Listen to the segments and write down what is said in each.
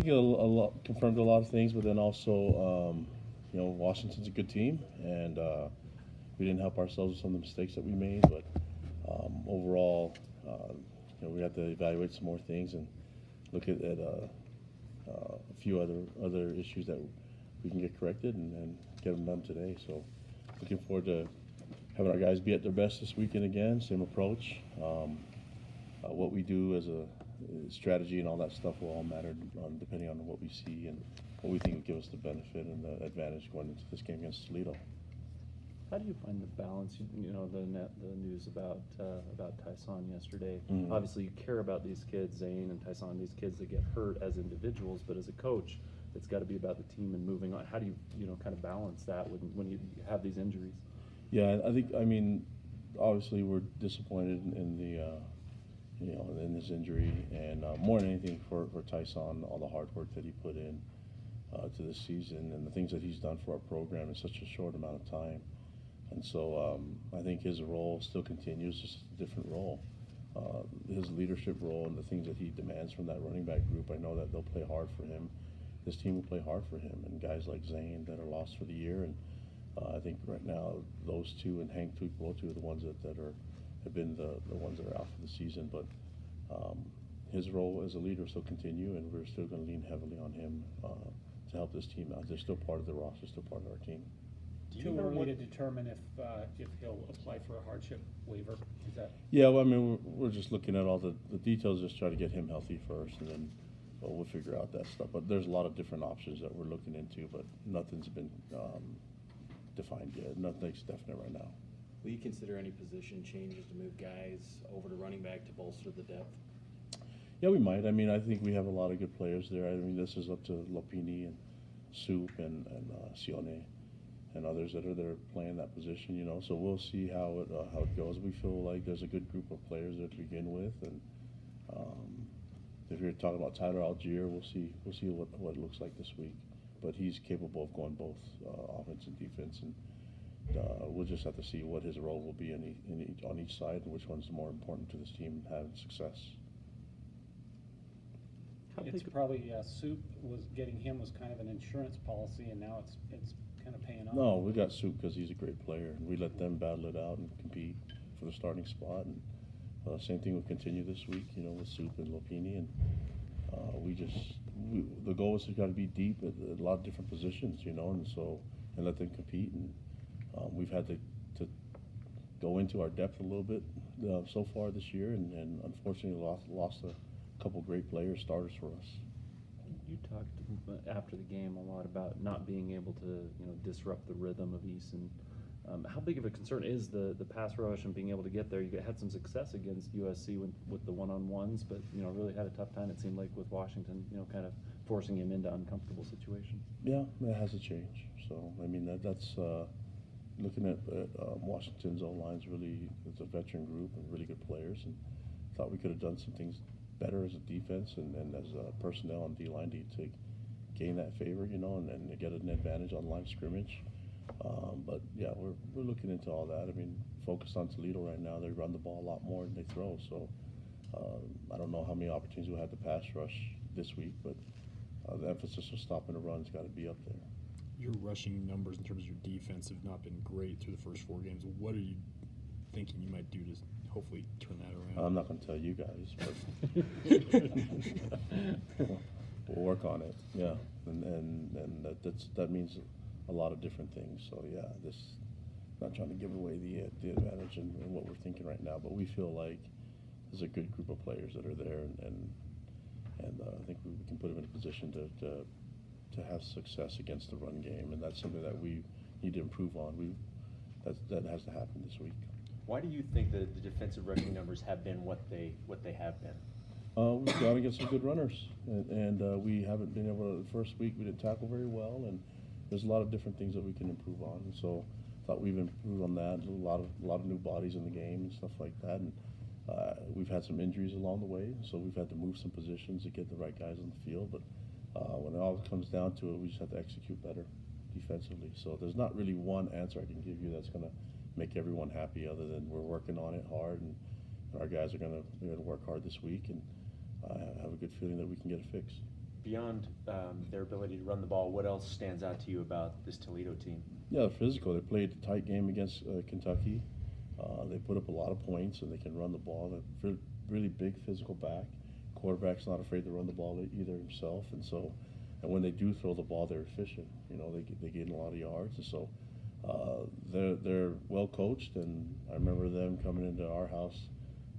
think a lot confirmed a lot of things, but then also, Washington's a good team, and we didn't help ourselves with some of the mistakes that we made. But overall, we have to evaluate some more things and look at a few other issues that we can get corrected and get them done today. So, looking forward to having our guys be at their best this weekend again. Same approach. What we do as a strategy and all that stuff will all matter depending on what we see and what we think will give us the benefit and the advantage going into this game against Toledo. How do you find the balance? The news about Tyson yesterday. Mm-hmm. Obviously, you care about these kids, Zane and Tyson, these kids that get hurt as individuals, but as a coach, it's got to be about the team and moving on. How do you kind of balance that when you have these injuries? Yeah, I mean, obviously we're disappointed in in his injury, and more than anything for Tyson, all the hard work that he put in to this season and the things that he's done for our program in such a short amount of time. And so I think his role still continues, just a different role. His leadership role and the things that he demands from that running back group, I know that they'll play hard for him. This team will play hard for him, and guys like Zane that are lost for the year. And I think right now those two and Hank Tuipulotu are the ones that have been the ones that are out for the season. But his role as a leader will still continue, and we're still going to lean heavily on him to help this team out. They're still part of the roster, still part of our team. Too early to determine if he'll apply for a hardship waiver? Is that? Yeah, well, I mean, we're just looking at all the details, just try to get him healthy first, and then we'll figure out that stuff. But there's a lot of different options that we're looking into, but nothing's been defined yet. Nothing's definite right now. Will you consider any position changes to move guys over to running back to bolster the depth? Yeah, we might. I mean, I think we have a lot of good players there. I mean, this is up to Lopini and Soup and Sione and others that are there playing that position, So we'll see how it goes. We feel like there's a good group of players there to begin with, and if you're talking about Tyler Algier, we'll see what it looks like this week. But he's capable of going both offense and defense, and we'll just have to see what his role will be on each side and which one's more important to this team having success. It's probably Soup was kind of an insurance policy, and now it's kind of paying off. No, we got Soup because he's a great player, and we let them battle it out and compete for the starting spot. And same thing will continue this week, with Soup and Lopini, and the goal is to got to be deep at a lot of different positions, and let them compete. And we've had to go into our depth a little bit so far this year, and unfortunately lost a couple great players, starters for us. You talked after the game a lot about not being able to disrupt the rhythm of Easton. How big of a concern is the pass rush and being able to get there? You had some success against USC with the one-on-ones, but really had a tough time, it seemed like, with Washington, kind of forcing him into uncomfortable situations. Yeah, that has to change. So I mean that's looking at Washington's O-line's really, it's a veteran group and really good players, and thought we could have done some things better as a defense and as personnel on D-line to gain that favor, and to get an advantage on line of scrimmage. But yeah, we're looking into all that. I mean, focused on Toledo right now. They run the ball a lot more than they throw. So I don't know how many opportunities we'll have to pass rush this week, but the emphasis of stopping the run's got to be up there. Your rushing numbers in terms of your defense have not been great through the first 4 games. What are you thinking you might do to hopefully turn that around? I'm not going to tell you guys, but we'll work on it. Yeah, and that means a lot of different things. So yeah, not trying to give away the advantage in what we're thinking right now, but we feel like there's a good group of players that are there, and I think we can put them in a position to have success against the run game, and that's something that we need to improve on. That has to happen this week. Why do you think that the defensive rushing numbers have been what they have been? We've got to get some good runners, and we haven't been able to. The first week we didn't tackle very well, and there's a lot of different things that we can improve on. And so I thought we've improved on that. A lot of new bodies in the game and stuff like that. And we've had some injuries along the way, so we've had to move some positions to get the right guys on the field. But when it all comes down to it, we just have to execute better defensively. So there's not really one answer I can give you that's going to make everyone happy, other than we're working on it hard, and our guys are going to work hard this week, and I have a good feeling that we can get it fixed. beyond their ability to run the ball, what else stands out to you about this Toledo team? Yeah, they're physical. They played a tight game against Kentucky. They put up a lot of points, and they can run the ball. They're really big physical back. Quarterback's not afraid to run the ball either himself, and when they do throw the ball, they're efficient. You know, they gain a lot of yards, and so they're well coached. And I remember them coming into our house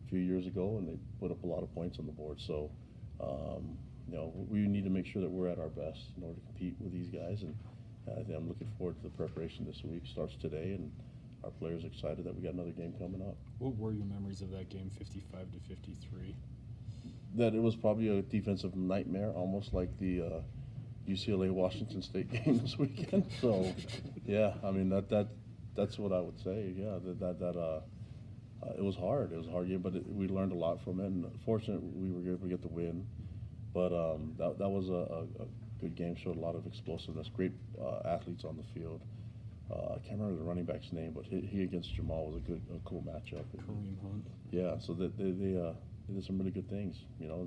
a few years ago, and they put up a lot of points on the board. So you know, we need to make sure that we're at our best in order to compete with these guys. And I think I'm looking forward to the preparation this week. Starts today, and our players are excited that we got another game coming up. What were your memories of that game, 55-53? That it was probably a defensive nightmare, almost like the UCLA Washington State game this weekend. So, yeah, I mean that's what I would say. Yeah, it was hard. It was a hard game, but we learned a lot from it. And fortunately, we were able to get the win. But that was a good game. Showed a lot of explosiveness. Great athletes on the field. I can't remember the running back's name, but he against Jamal was a cool matchup. Kareem Hunt. Yeah, so they did some really good things, you know.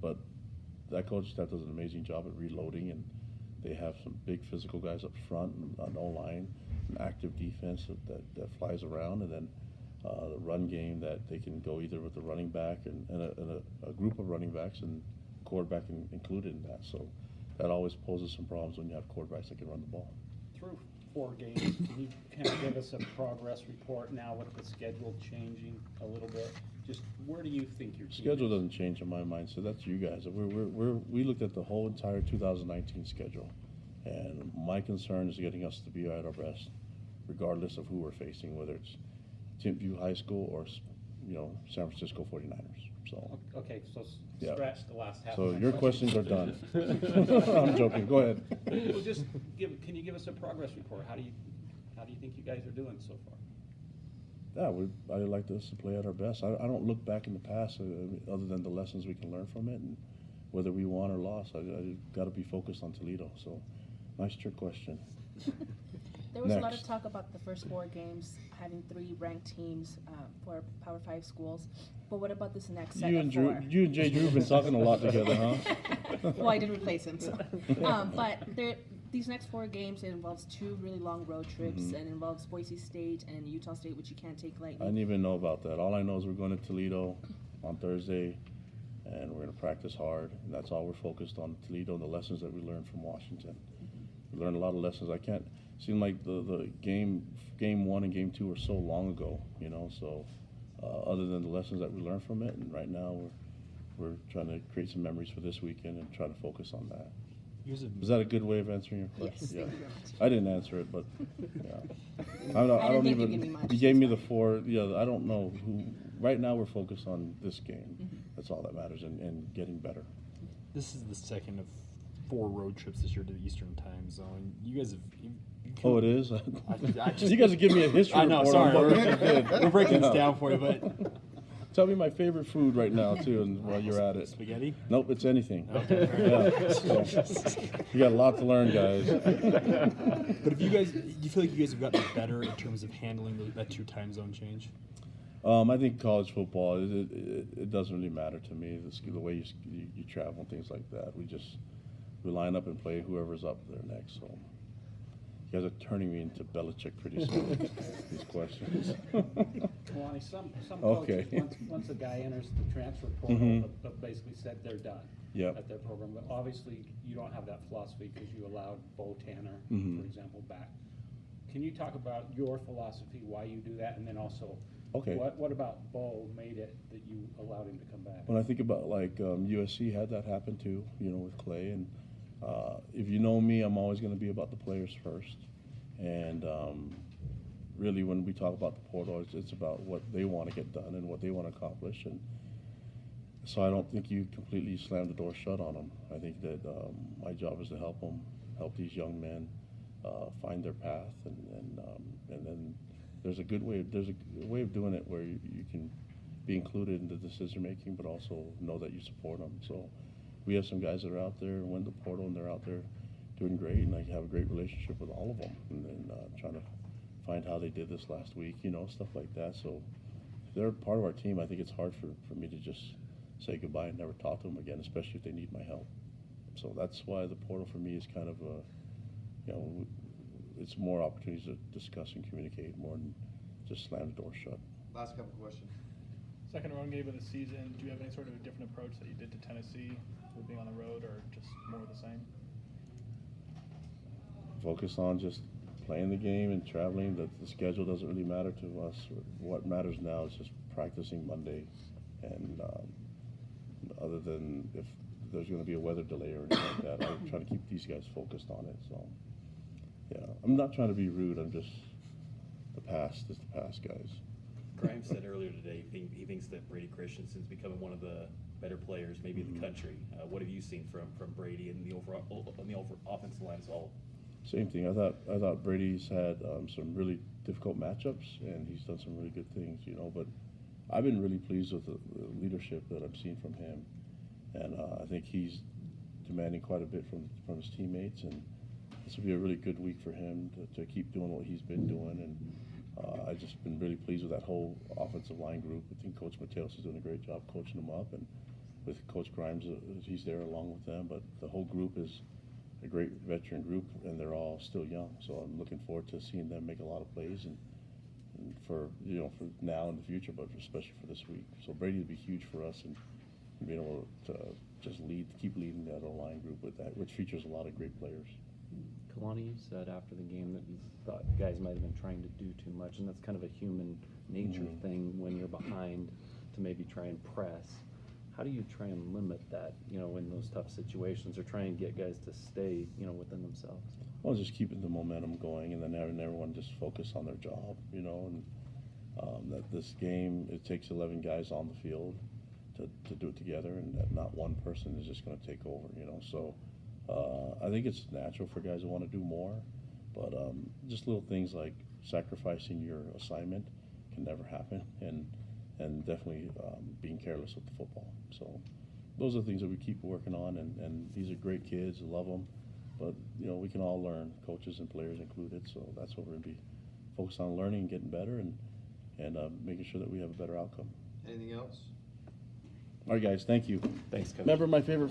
But that coach staff does an amazing job at reloading, and they have some big physical guys up front and on O line, an active defense that flies around, and then the run game that they can go either with the running back and a group of running backs and quarterback included in that. So that always poses some problems when you have quarterbacks that can run the ball. Through 4 games, can you kind of give us a progress report now with the schedule changing a little bit? Just where do you think your team Schedule is? doesn't change in my mind, so that's you guys. We looked at the whole entire 2019 schedule, and my concern is getting us to be at our best, regardless of who we're facing, whether it's Timpview High School or, you know, San Francisco 49ers. So, Okay, so Yeah. scratch the last half. so of my your question. questions are done. I'm joking. Go ahead. Well, just can you give us a progress report? How do you think you guys are doing so far? Yeah, I'd like us to play at our best. I don't look back in the past other than the lessons we can learn from it, and whether we won or lost, I got to be focused on Toledo. So, nice trick question. There was a lot of Next. talk about the first 4 games having 3 ranked teams for Power 5 schools. But what about this next set You of and 4? you and Jay Drew have been talking a lot together, huh? Well, I did replace him. So. But these next 4 games, it involves 2 really long road trips, and involves Boise State and Utah State, which you can't take lightly. I didn't even know about that. All I know is we're going to Toledo on Thursday, and we're going to practice hard. And that's all we're focused on, Toledo and the lessons that we learned from Washington. We learned a lot of lessons. Seemed like the game 1 and game 2 were so long ago, you know. So other than the lessons that we learned from it, and right now we're trying to create some memories for this weekend and try to focus on that. You guys have Is that a good way of answering your question? Yes, thank you very much. I didn't answer it, but yeah. I didn't don't think you'd even. give me much, You gave that's me the fine. 4. Yeah, I don't know who. Right now, we're focused on this game. Mm-hmm. That's all that matters, and getting better. This is the second of 4 road trips this year to the Eastern Time Zone. You guys have. Oh, it is. I just- You guys are giving me a history I know. report Sorry, on what we're, we did. we're breaking this Yeah. down for you, but Tell me my favorite food right now too, and while you're at it. spaghetti. Nope, it's anything. Okay, fair Yeah, so, you got a lot to learn, guys. But if you guys, do you feel like you guys have gotten better in terms of handling that 2 time zone change? I think college football, it doesn't really matter to me, the way you travel and things like that. We line up and play whoever's up there next. So you guys are turning me into Belichick pretty soon with these questions. Kalani, some Okay. coaches, once a guy enters the transfer portal, have basically said they're done Yep. at their program. But obviously, you don't have that philosophy because you allowed Bo Tanner, for example, back. Can you talk about your philosophy, why you do that, and then also, Okay. what about Bo made it that you allowed him to come back? When I think about USC had that happen too, you know, with Clay. And if you know me, I'm always going to be about the players first. And really, when we talk about the portal, it's about what they want to get done and what they want to accomplish. And so I don't think you completely slam the door shut on them. I think that my job is to help them, help these young men find their path, and then there's a way of doing it where you can be included in the decision making, but also know that you support them. So we have some guys that are out there and went the portal, and they're out there doing great, and I have a great relationship with all of them, and then trying to find how they did this last week, you know, stuff like that. So if they're part of our team, I think it's hard for me to just say goodbye and never talk to them again, especially if they need my help. So that's why the portal for me is kind of a, you know, it's more opportunities to discuss and communicate more than just slam the door shut. Last couple questions. Second road game of the season, do you have any sort of a different approach that you did to Tennessee with being on the road, or just more of the same? Focus on just playing the game and traveling. The schedule doesn't really matter to us. What matters now is just practicing Monday, and other than if there's going to be a weather delay or anything like that, I try to keep these guys focused on it. So, yeah, I'm not trying to be rude. I'm just, the past is the past, guys. Grimes said earlier today, he thinks that Brady Christiansen's becoming one of the better players, maybe in the country. What have you seen from Brady and the overall on the offensive line as a whole? Same thing. I thought Brady's had some really difficult matchups, and he's done some really good things, you know. But I've been really pleased with the leadership that I've seen from him, and I think he's demanding quite a bit from his teammates. And this will be a really good week for him to keep doing what he's been doing. And I've just been really pleased with that whole offensive line group. I think Coach Mateos is doing a great job coaching them up, and with Coach Grimes, he's there along with them. But the whole group is a great veteran group, and they're all still young. So I'm looking forward to seeing them make a lot of plays, and for, you know, for now and the future, but especially for this week. So Brady would be huge for us, and being able to just keep leading that O-line group with that, which features a lot of great players. Kalani, you said after the game that you thought guys might have been trying to do too much, and that's kind of a human nature thing when you're behind to maybe try and press. How do you try and limit that, you know, in those tough situations, or try and get guys to stay, you know, within themselves? Well, just keeping the momentum going, and then having everyone just focus on their job, you know, and that this game, it takes 11 guys on the field to do it together, and that not one person is just going to take over, you know. So I think it's natural for guys to want to do more, but just little things like sacrificing your assignment can never happen, and definitely being careless with the football. So those are the things that we keep working on, and these are great kids, I love them, but, you know, we can all learn, coaches and players included. So that's what we're going to be focused on, learning and getting better, and making sure that we have a better outcome. Anything else? All right, guys, thank you. Thanks, Coach. Remember my favorite